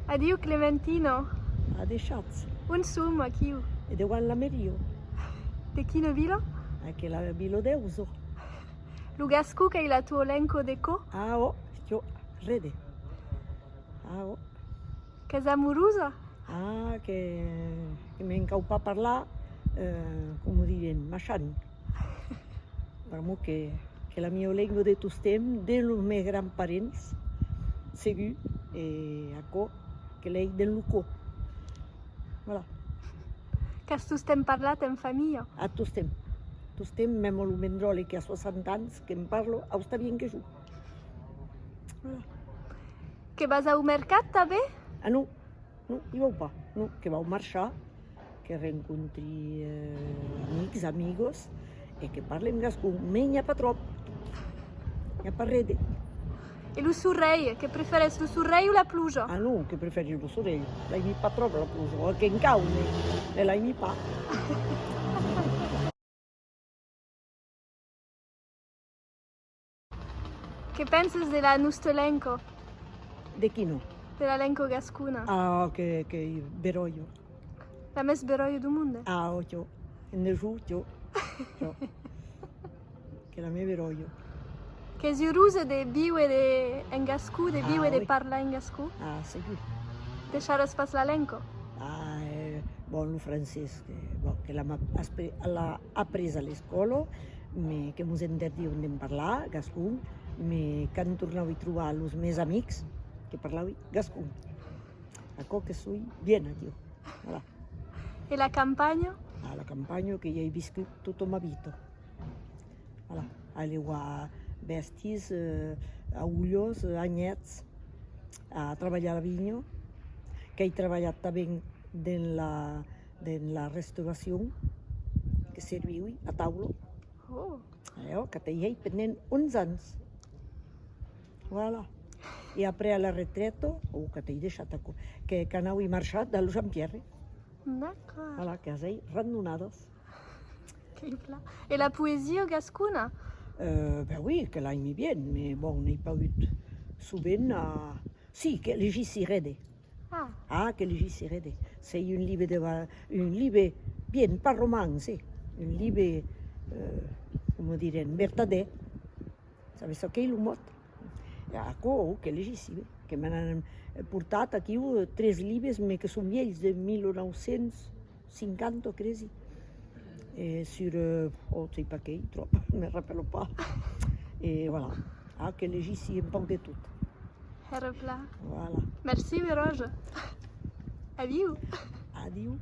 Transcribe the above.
Adieu Clementino. A deixats. Un sum aquí. E de quan la merio? De quina vila? Che la bilo deuso. Lugascu che la tuo elenco de co? Ah, oh, io, rede. Ah, oh. Casa amorusa? Ah, che mi encau pa parlar, come diren, machan. Per mo que la mia lengua de tostem, de los meus grandparents, segur, e acò, que l'ei del lucó. Voilà. Qu'as tu stem parlat en famiglia? A tostem. Tostem, mem lo mendrole che ha 60 anys, que em parlo, austa bien que jo. Voilà. Que vas au mercat també? Ah, no, no, hi vau pas. No, que vau marxar, que rencontri amics, amigos, e que parlem gascun. Me n'hi ha pas trop. N'hi ha pas rede. E lo sorrei, che preferes lo sorrei o la pluja? Ah, no, che preferi lo sorell. L'hai mi pas trop la pluja. O che in cau, ne l'hai mi pas. Che penses de la nostro elenco? De qui no? De l'elenco gascuna? Ah, che beroio. La mes beroio do mundo? Ah, oh, io. E ne giù, io. Che la me beroio. Che ziuruse de biue de en gascu, de biue de oui. parla en gascu? Ah, segur. Deixares pas l'elenco? Ah, bon, lo francès, que l'ha après a l'escola, que mos entendiam de parlar gascun, quan tornau a trobar els meus amics, que parlava gascun. Acò que soy bien, tio. Voilà. E la campagna? Ah, la campanya que ja he viscut tota ma vida. Voilà. Alleu a vestis, a ullos, anyets, a treballar a la vinya, que he treballat també en la restauració, que serviu a taula. Oh. Allò, que tenia pendent 11 anys. Voilà. I après a la retreta, que t'he deixat, que anau i marxat de Jean Pierre. D'accord. Voilà, que has randonades. Que pla. E la poesia gascuna? Ben oui, que l'aimi bien, mais bon, n'ai pas eu souvent Si, que legissi rede. Ah. Ah, que legissi rede. C'est un livre bien, pas romance, un livre, come diren, vertader. Sabes ce qu'est el mot? Acò, que legissi, que m'han portat aquí 3 llibres, que són vells, de 1950, cresi. Sur, oh, sais pas què, trop, ne me rappelle pas. Et voilà, que legissi un poc de tot. Era pla. Voilà. Merci, Veroja. Adieu. Adieu.